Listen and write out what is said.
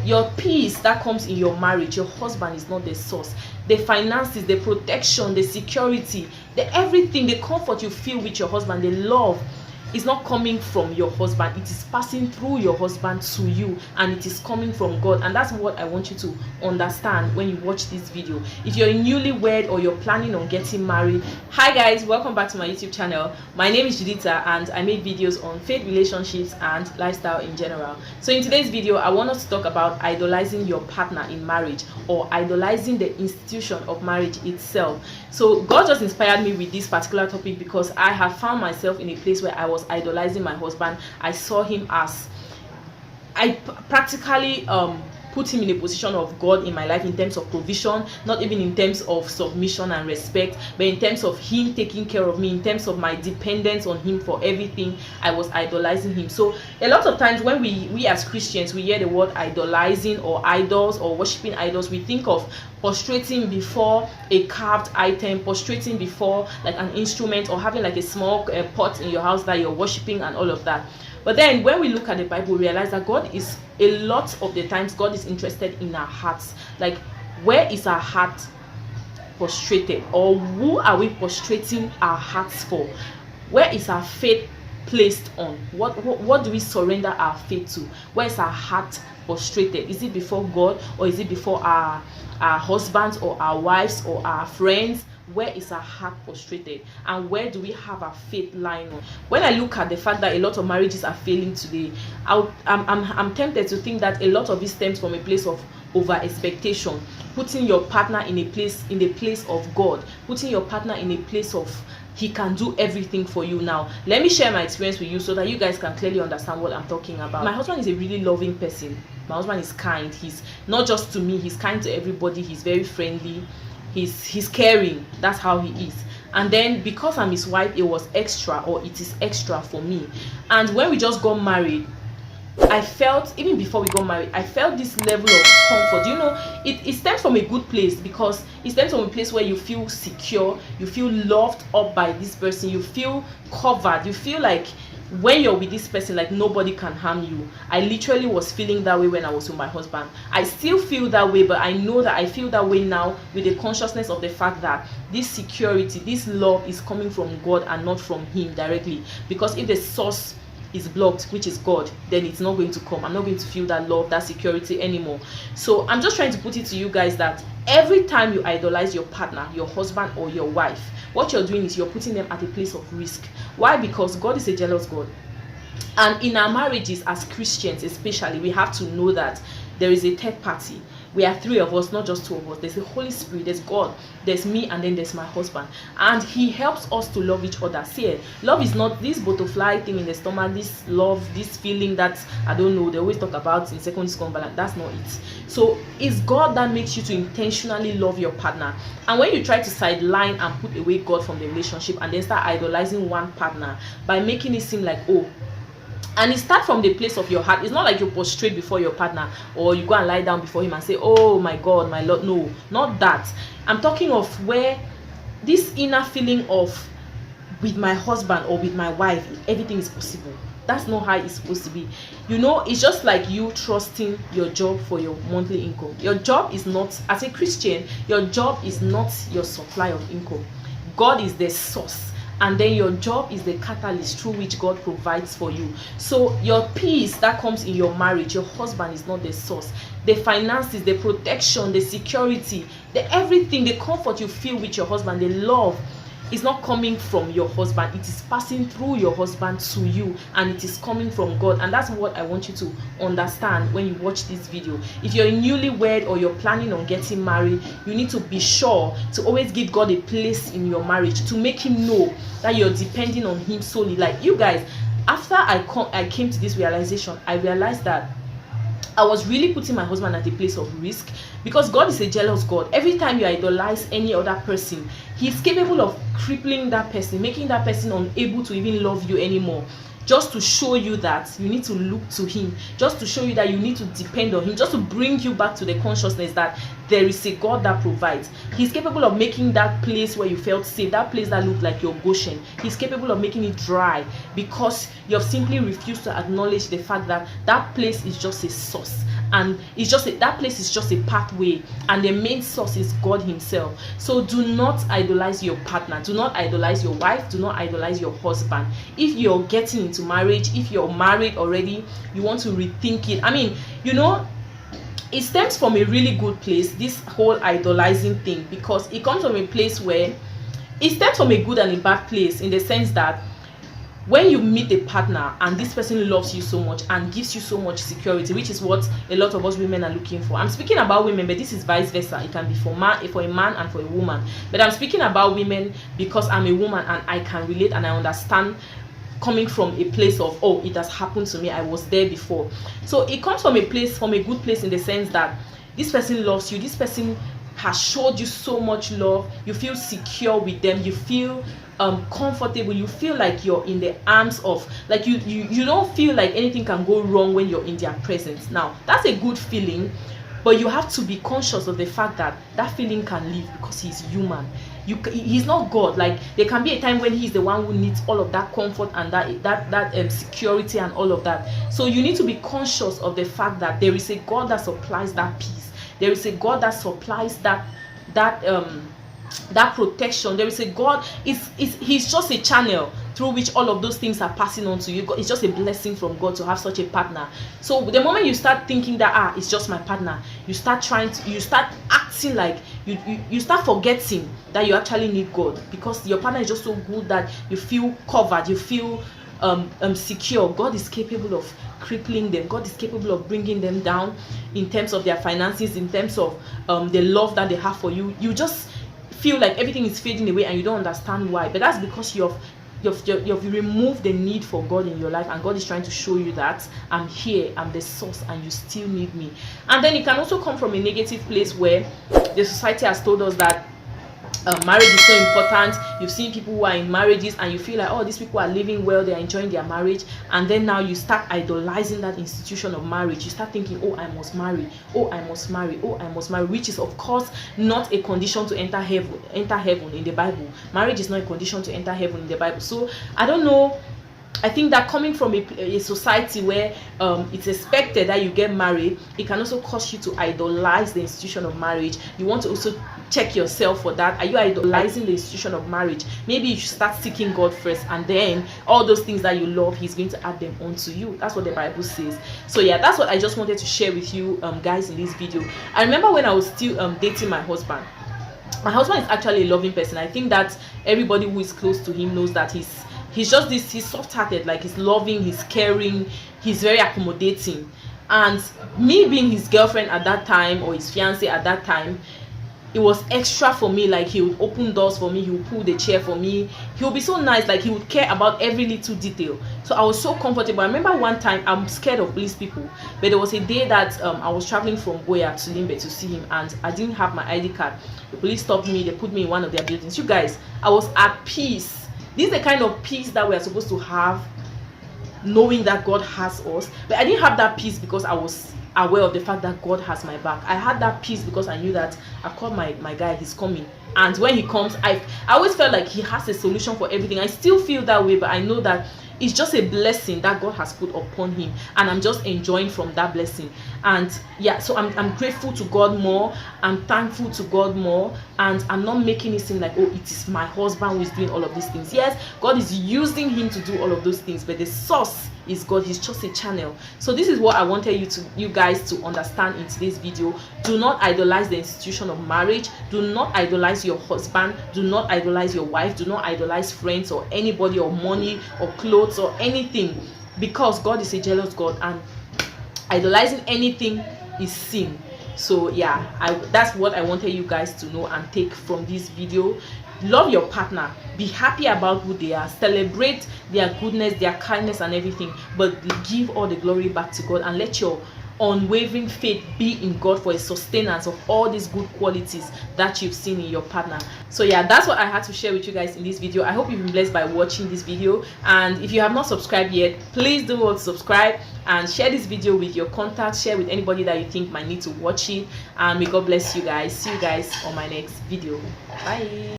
your peace that comes in your marriage, your husband is not the source. The finances, the protection, the security, the everything, the comfort you feel with your husband, the love, is not coming from your husband. It is passing through your husband to you, and it is coming from God. And that's what I want you to understand when you watch this video. If you're newlywed or you're planning on getting married, hi guys, welcome back to my YouTube channel. My name is Judita, and I make videos on faith, relationships, and lifestyle in general. So in today's video, I want us to talk about idolizing your partner in marriage, or idolizing the institution of marriage itself. So God just inspired me with this particular topic because I have found myself in a place where I was idolizing my husband. I saw him as, I practically put him in a position of God in my life in terms of provision, not even in terms of submission and respect, but in terms of him taking care of me, in terms of my dependence on him for everything. I was idolizing him. So a lot of times when we as Christians, we hear the word idolizing or idols or worshiping idols, we think of prostrating before a carved item, prostrating before like an instrument, or having like a small pot in your house that you're worshiping and all of that. But then when we look at the Bible, we realize that God is, a lot of the times, God is interested in our hearts. Like, where is our heart prostrated? Or who are we prostrating our hearts for? Where is our faith placed on? What do we surrender our faith to? Where is our heart prostrated? Is it before God, or is it before our husbands or our wives or our friends? Where is our heart prostrated, and where do we have our faith lying on? When I look at the fact that a lot of marriages are failing today, I'm tempted to think that a lot of it stems from a place of over expectation, putting your partner in the place of God, putting your partner in a place of he can do everything for you. Now let me share my experience with you so that you guys can clearly understand what I'm talking about. My husband is a really loving person. My husband is kind. He's not just to me, he's kind to everybody. He's very friendly. He's caring. That's how he is. And then because I'm his wife, it was extra, or it is extra for me. And when we just got married, I felt, even before we got married, I felt this level of comfort. You know, it stems from a good place, because it stems from a place where you feel secure, you feel loved up by this person, you feel covered, you feel like when you're with this person, like nobody can harm you. I literally was feeling that way when I was with my husband. I still feel that way, but I know that I feel that way now with the consciousness of the fact that this security, this love is coming from God and not from him directly. Because if the source is blocked, which is God, then it's not going to come. I'm not going to feel that love, that security anymore. So I'm just trying to put it to you guys that every time you idolize your partner, your husband or your wife, what you're doing is you're putting them at a place of risk. Why? Because God is a jealous God. And in our marriages as Christians especially, we have to know that there is a third party. We are three of us, not just two of us. There's the Holy Spirit, there's God, there's me, and then there's my husband. And he helps us to love each other. See, love is not this butterfly thing in the stomach, this love, this feeling that, I don't know, they always talk about in secondary school balance. That's not it. So it's God that makes you to intentionally love your partner. And when you try to sideline and put away God from the relationship and then start idolizing one partner by making it seem like, oh, and it starts from the place of your heart. It's not like you prostrate before your partner, or you go and lie down before him and say, oh my God, my Lord. No, not that. I'm talking of where this inner feeling of, with my husband or with my wife, everything is possible. That's not how it's supposed to be. You know, it's just like you trusting your job for your monthly income. Your job is not, as a Christian, your job is not your supply of income. God is the source. And then your job is the catalyst through which God provides for you. So your peace that comes in your marriage, your husband is not the source. The finances, the protection, the security, the everything, the comfort you feel with your husband, the love, is not coming from your husband. It is passing through your husband to you, and it is coming from God. And that's what I want you to understand when you watch this video. If you're newlywed or you're planning on getting married, you need to be sure to always give God a place in your marriage, to make him know that you're depending on him solely. Like, you guys, after I came to this realization, I realized that I was really putting my husband at a place of risk, because God is a jealous God. Every time you idolize any other person, he's capable of crippling that person, making that person unable to even love you anymore. just to show you that you need to look to him, just to show you that you need to depend on him, just to bring you back to the consciousness that there is a God that provides. He's capable of making that place where you felt safe, that place that looked like your Goshen, he's capable of making it dry, because you have simply refused to acknowledge the fact that that place is just a source. and it's just that place is just a pathway, and the main source is God himself. So do not idolize your partner, do not idolize your wife, do not idolize your husband. If you're getting into marriage, if you're married already, you want to rethink it. I mean, you know, it stems from a really good place, this whole idolizing thing, because it comes from a place where it stems from a good and a bad place, in the sense that when you meet a partner and this person loves you so much and gives you so much security, which is what a lot of us women are looking for. I'm speaking about women, but this is vice versa. It can be for a man and for a woman, but I'm speaking about women because I'm a woman and I can relate and I understand, coming from a place of, oh, it has happened to me, I was there before. So it comes from a place, from a good place, in the sense that this person loves you, this person has showed you so much love, you feel secure with them, you feel comfortable, you feel like you're in the arms of, like you don't feel like anything can go wrong when you're in their presence. Now that's a good feeling, but you have to be conscious of the fact that that feeling can leave, because he's human. He's not God. Like, there can be a time when he's the one who needs all of that comfort and that security and all of that. So you need to be conscious of the fact that there is a God that supplies that peace. There is a God that supplies that protection. There is a God. He's just a channel through which all of those things are passing on to you. It's just a blessing from God to have such a partner. So the moment you start thinking that it's just my partner, you start acting like you start forgetting that you actually need God, because your partner is just so good that you feel covered, you feel secure. God is capable of crippling them. God is capable of bringing them down in terms of their finances, in terms of the love that they have for you. You just feel like everything is fading away and you don't understand why. But that's because you've removed the need for God in your life, and God is trying to show you that I'm here, I'm the source, and you still need me. And then it can also come from a negative place where the society has told us that marriage is so important. You've seen people who are in marriages and you feel like, oh, these people are living well, they're enjoying their marriage, and then now you start idolizing that institution of marriage. You start thinking, oh, I must marry, oh, I must marry, oh, I must marry, which is of course not a condition to enter heaven in the Bible. Marriage is not a condition to enter heaven in the Bible. So I don't know, I think that coming from a society where it's expected that you get married, it can also cause you to idolize the institution of marriage. You want to also check yourself for that. Are you idolizing the institution of marriage? Maybe you should start seeking God first, and then all those things that you love, he's going to add them onto you. That's what the Bible says. So yeah, that's what I just wanted to share with you guys in this video. I remember when I was still dating my husband. My husband is actually a loving person. I think that everybody who is close to him knows that he's just this, he's soft-hearted, like he's loving, he's caring, he's very accommodating. And me being his girlfriend at that time, or his fiance at that time, it was extra for me. Like, he would open doors for me, he would pull the chair for me, he would be so nice, like he would care about every little detail. So I was so comfortable. I remember one time, I'm scared of police people, but there was a day that I was traveling from Goya to Limbe to see him, and I didn't have my ID card. The police stopped me, they put me in one of their buildings. You guys, I was at peace. This is the kind of peace that we are supposed to have, knowing that God has us. But I didn't have that peace because I was aware of the fact that God has my back. I had that peace because I knew that I've called my guy, he's coming. And when he comes, I always felt like he has a solution for everything. I still feel that way, but I know that it's just a blessing that God has put upon him, and I'm just enjoying from that blessing. And yeah, so I'm grateful to God more, I'm thankful to God more, and I'm not making it seem like, oh, it is my husband who is doing all of these things. Yes, God is using him to do all of those things, but the source is God. He's just a channel. So this is what I wanted you guys to understand in today's video. Do not idolize the institution of marriage. Do not idolize your husband. Do not idolize your wife. Do not idolize friends or anybody, or money or clothes or anything, because God is a jealous God, and idolizing anything is sin. So yeah, that's what I wanted you guys to know and take from this video. Love your partner, be happy about who they are, celebrate their goodness, their kindness and everything, but give all the glory back to God, and let your unwavering faith be in God for a sustenance of all these good qualities that you've seen in your partner. So yeah, that's what I had to share with you guys in this video. I hope you've been blessed by watching this video, and if you have not subscribed yet, please do subscribe and share this video with your contacts. Share with anybody that you think might need to watch it, and may God bless you guys. See you guys on my next video. Bye.